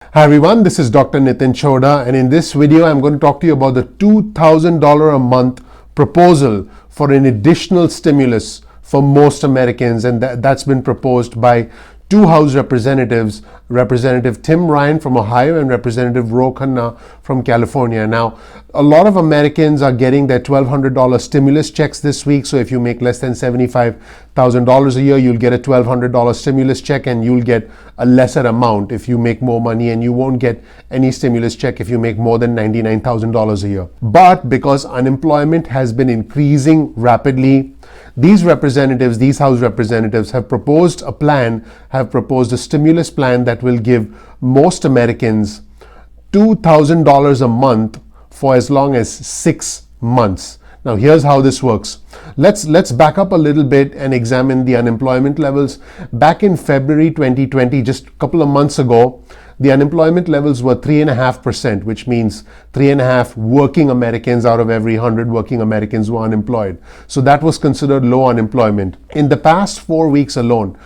Hi everyone, this is Dr. Nitin Choda, and in this video I'm going to talk to you about the $2,000 a month proposal for an additional stimulus for most Americans, and that's been proposed by two House representatives, Representative Tim Ryan from Ohio and Representative Ro Khanna from California. Now, a lot of Americans are getting their $1,200 stimulus checks this week. So if you make less than $75,000 a year, you'll get a $1,200 stimulus check, and you'll get a lesser amount if you make more money, and you won't get any stimulus check if you make more than $99,000 a year. But because unemployment has been increasing rapidly, these House representatives have proposed a stimulus plan that will give most Americans $2,000 a month for as long as 6 months. Now, here's how this works. Let's back up a little bit and examine the unemployment levels. Back in February 2020, just a couple of months ago, the unemployment levels were 3.5%, which means 3.5 working Americans out of every 100 working Americans were unemployed. So that was considered low unemployment. In the past 4 weeks alone,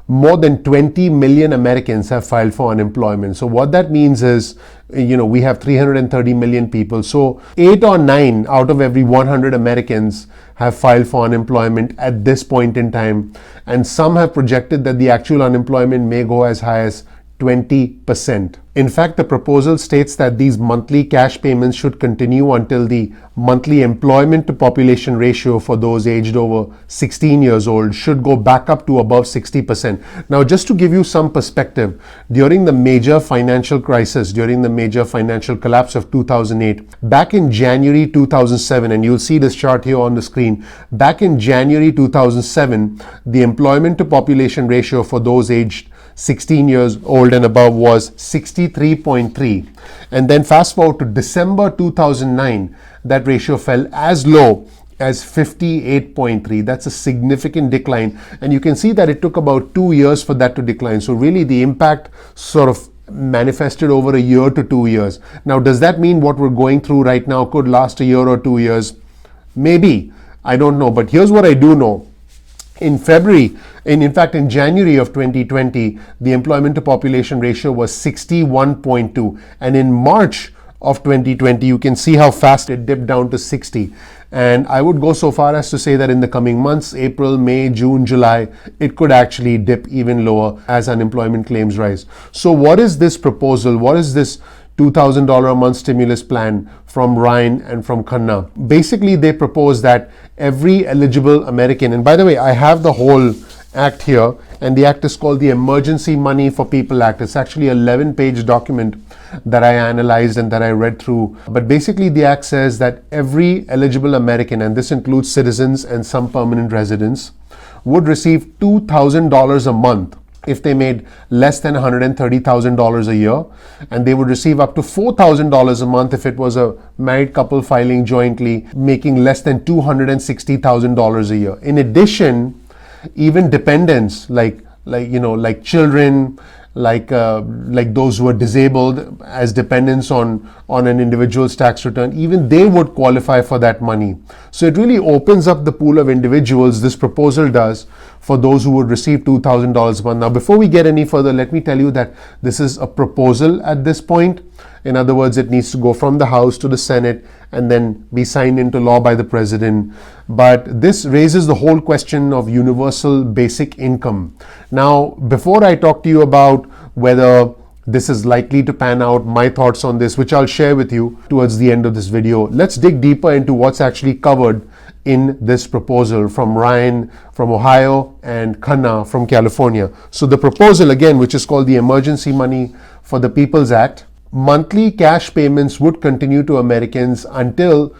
more than 20 million Americans have filed for unemployment. So what that means is, we have 330 million people. So 8 or 9 out of every 100 Americans have filed for unemployment at this point in time. And some have projected that the actual unemployment may go as high as 20%. In fact, the proposal states that these monthly cash payments should continue until the monthly employment to population ratio for those aged over 16 years old should go back up to above 60%. Now, just to give you some perspective, during the major financial crisis, during the major financial collapse of 2008, back in January 2007, and you'll see this chart here on the screen, back in January 2007, the employment to population ratio for those aged 16 years old and above was 63.3. And then fast forward to December 2009, that ratio fell as low as 58.3. That's a significant decline. And you can see that it took about 2 years for that to decline. So really the impact sort of manifested over a year to 2 years. Now, does that mean what we're going through right now could last a year or 2 years? Maybe. I don't know. But here's what I do know. In January of 2020, the employment to population ratio was 61.2. And in March of 2020, you can see how fast it dipped down to 60. And I would go so far as to say that in the coming months, April, May, June, July, it could actually dip even lower as unemployment claims rise. So what is this proposal? What is this $2,000 a month stimulus plan from Ryan and from Khanna? Basically, they propose that every eligible American, and by the way, I have the whole act here, and the act is called the Emergency Money for People Act. It's actually an 11-page document that I analyzed and that I read through. But basically, the act says that every eligible American, and this includes citizens and some permanent residents, would receive $2,000 a month if they made less than $130,000 a year, and they would receive up to $4,000 a month if it was a married couple filing jointly, making less than $260,000 a year. In addition, even dependents like children, like those who are disabled as dependents on an individual's tax return, even they would qualify for that money. So it really opens up the pool of individuals, this proposal does, for those who would receive $2,000 a month. Now, before we get any further, let me tell you that this is a proposal at this point. In other words, it needs to go from the House to the Senate and then be signed into law by the President. But this raises the whole question of universal basic income. Now, before I talk to you about whether this is likely to pan out, my thoughts on this, which I'll share with you towards the end of this video, let's dig deeper into what's actually covered in this proposal from Ryan from Ohio and Khanna from California. So the proposal, again, which is called the Emergency Money for the People's Act, monthly cash payments would continue to Americans until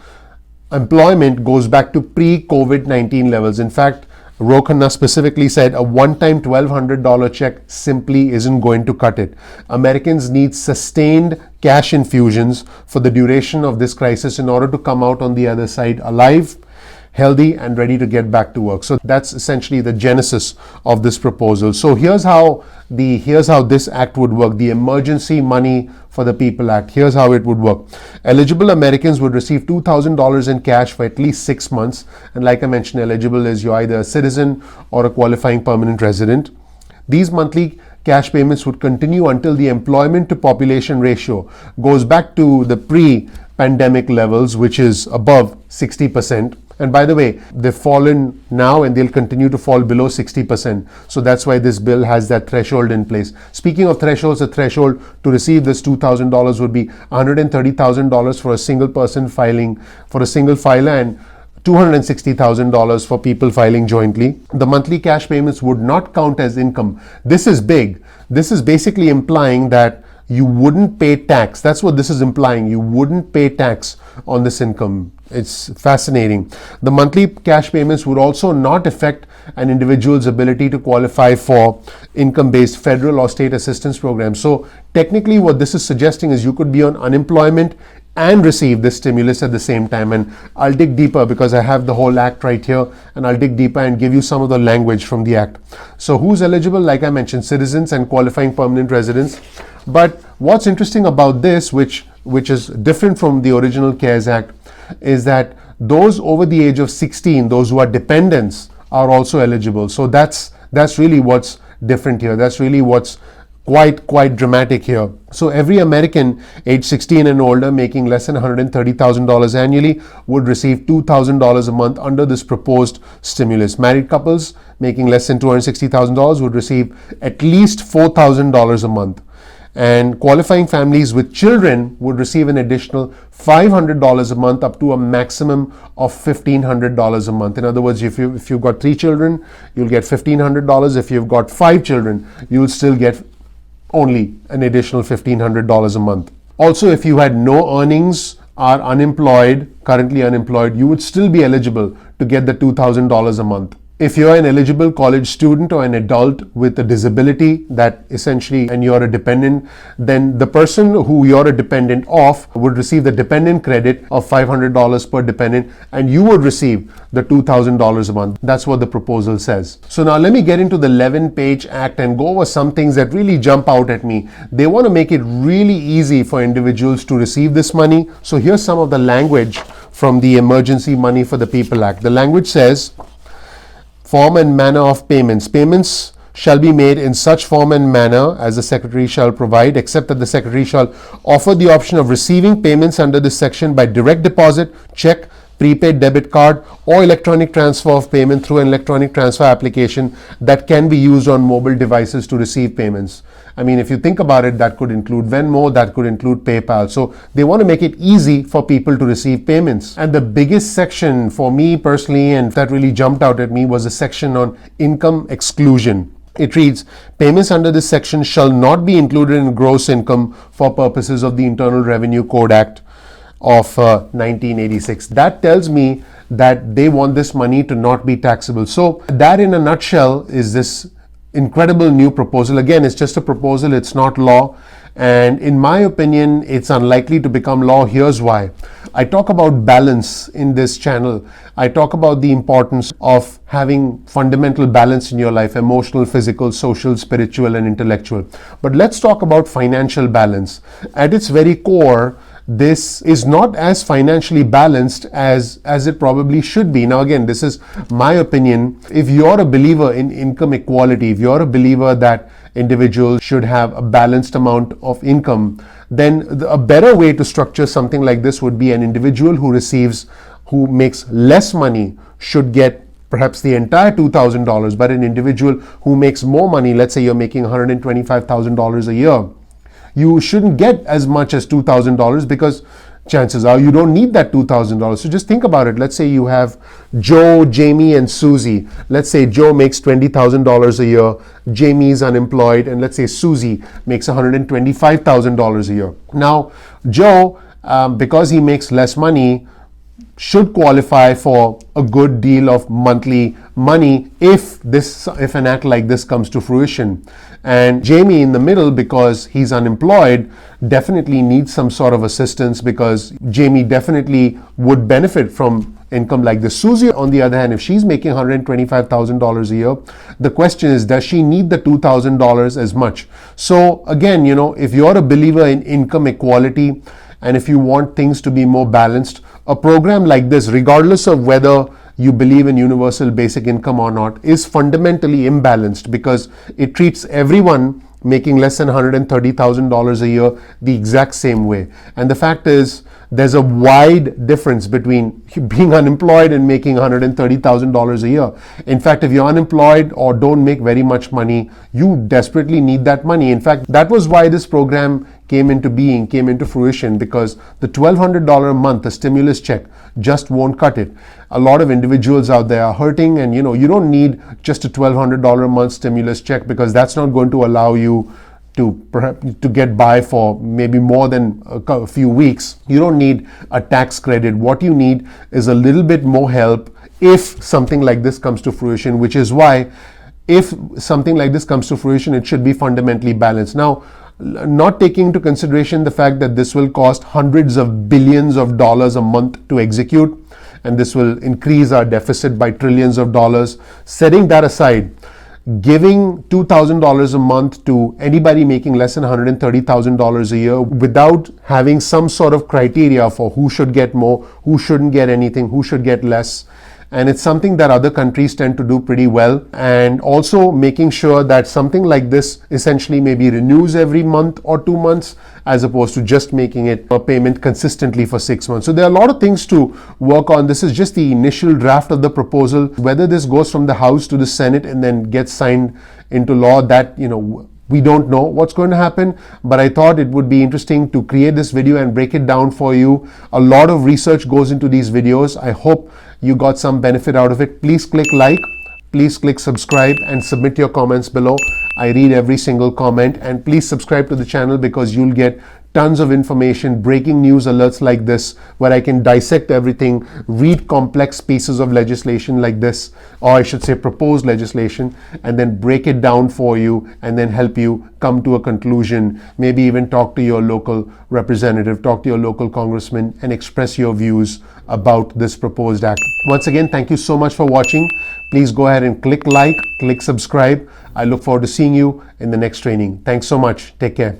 employment goes back to pre-COVID-19 levels. In fact, Ro Khanna specifically said a one-time $1,200 check simply isn't going to cut it. Americans need sustained cash infusions for the duration of this crisis in order to come out on the other side alive, healthy, and ready to get back to work. So that's essentially the genesis of this proposal. So here's how this act would work. The Emergency Money for the People Act. Here's how it would work. Eligible Americans would receive $2,000 in cash for at least 6 months. And like I mentioned, eligible is you're either a citizen or a qualifying permanent resident. These monthly cash payments would continue until the employment to population ratio goes back to the pre-pandemic levels, which is above 60%. And by the way, they've fallen now and they'll continue to fall below 60%. So that's why this bill has that threshold in place. Speaking of thresholds, the threshold to receive this $2,000 would be $130,000 for a single person filing, for a single filer, and $260,000 for people filing jointly. The monthly cash payments would not count as income. This is big. This is basically implying that you wouldn't pay tax. That's what this is implying. You wouldn't pay tax on this income. It's fascinating. The monthly cash payments would also not affect an individual's ability to qualify for income-based federal or state assistance programs. So technically what this is suggesting is you could be on unemployment and receive this stimulus at the same time. And I'll dig deeper because I have the whole act right here, and I'll dig deeper and give you some of the language from the act. So who's eligible? Like I mentioned, citizens and qualifying permanent residents. But what's interesting about this, which is different from the original CARES Act, is that those over the age of 16, those who are dependents, are also eligible. So that's really what's different here. That's really what's quite dramatic here. So every American age 16 and older making less than $130,000 annually would receive $2,000 a month under this proposed stimulus. Married couples making less than $260,000 would receive at least $4,000 a month. And qualifying families with children would receive an additional $500 a month, up to a maximum of $1,500 a month. In other words, if you've got 3 children, you'll get $1,500. If you've got 5 children, you'll still get only an additional $1,500 a month. Also, if you had no earnings, are unemployed, currently unemployed, you would still be eligible to get the $2,000 a month. If you're an eligible college student or an adult with a disability that essentially, and you're a dependent, then the person who you're a dependent of would receive the dependent credit of $500 per dependent, and you would receive the $2,000 a month. That's what the proposal says. So now let me get into the 11-page act and go over some things that really jump out at me. They want to make it really easy for individuals to receive this money. So here's some of the language from the Emergency Money for the People Act. The language says, form and manner of payments. Payments shall be made in such form and manner as the Secretary shall provide, except that the Secretary shall offer the option of receiving payments under this section by direct deposit, check, prepaid debit card, or electronic transfer of payment through an electronic transfer application that can be used on mobile devices to receive payments. I mean, if you think about it, that could include Venmo, that could include PayPal. So they want to make it easy for people to receive payments. And the biggest section for me personally, and that really jumped out at me, was the section on income exclusion. It reads, payments under this section shall not be included in gross income for purposes of the Internal Revenue Code Act of 1986. That tells me that they want this money to not be taxable. So that in a nutshell is this incredible new proposal. Again, it's just a proposal, it's not law. And in my opinion, it's unlikely to become law. Here's why. I talk about balance in this channel. I talk about the importance of having fundamental balance in your life: emotional, physical, social, spiritual, and intellectual. But let's talk about financial balance. At its very core, this is not as financially balanced as it probably should be. Now again, this is my opinion. If you're a believer in income equality, if you're a believer that individuals should have a balanced amount of income, then a better way to structure something like this would be an individual who makes less money should get perhaps the entire $2,000, but an individual who makes more money, let's say you're making $125,000 a year, you shouldn't get as much as $2,000 because chances are you don't need that $2,000. So just think about it. Let's say you have Joe, Jamie, and Susie. Let's say Joe makes $20,000 a year, Jamie is unemployed, and let's say Susie makes $125,000 a year. Now, Joe, because he makes less money, should qualify for a good deal of monthly money if an act like this comes to fruition. And Jamie in the middle, because he's unemployed, definitely needs some sort of assistance, because Jamie definitely would benefit from income like this. Susie, on the other hand, if she's making $125,000 a year, the question is, does she need the $2,000 as much? So again, if you're a believer in income equality, and if you want things to be more balanced, a program like this, regardless of whether you believe in universal basic income or not, is fundamentally imbalanced, because it treats everyone making less than $130,000 a year the exact same way. And the fact is, there's a wide difference between being unemployed and making $130,000 a year. In fact, if you're unemployed or don't make very much money, you desperately need that money. In fact, that was why this program came into being, came into fruition, because the $1,200 a month, the stimulus check, just won't cut it. A lot of individuals out there are hurting, and you don't need just a $1,200 a month stimulus check, because that's not going to allow you to get by for maybe more than a few weeks. You don't need a tax credit. What you need is a little bit more help if something like this comes to fruition, which is why if something like this comes to fruition, it should be fundamentally balanced. Now, not taking into consideration the fact that this will cost hundreds of billions of dollars a month to execute, and this will increase our deficit by trillions of dollars. Setting that aside, giving $2,000 a month to anybody making less than $130,000 a year without having some sort of criteria for who should get more, who shouldn't get anything, who should get less. And it's something that other countries tend to do pretty well. And also making sure that something like this essentially maybe renews every month or 2 months, as opposed to just making it a payment consistently for 6 months. So there are a lot of things to work on. This is just the initial draft of the proposal. Whether this goes from the House to the Senate and then gets signed into law, that, we don't know what's going to happen, but I thought it would be interesting to create this video and break it down for you. A lot of research goes into these videos. I hope you got some benefit out of it. Please click like, please click subscribe, and submit your comments below. I read every single comment, and please subscribe to the channel, because you'll get tons of information, breaking news alerts like this, where I can dissect everything, read complex pieces of legislation like this, or I should say proposed legislation, and then break it down for you and then help you come to a conclusion. Maybe even talk to your local representative, talk to your local congressman, and express your views about this proposed act. Once again, thank you so much for watching. Please go ahead and click like, click subscribe. I look forward to seeing you in the next training. Thanks so much. Take care.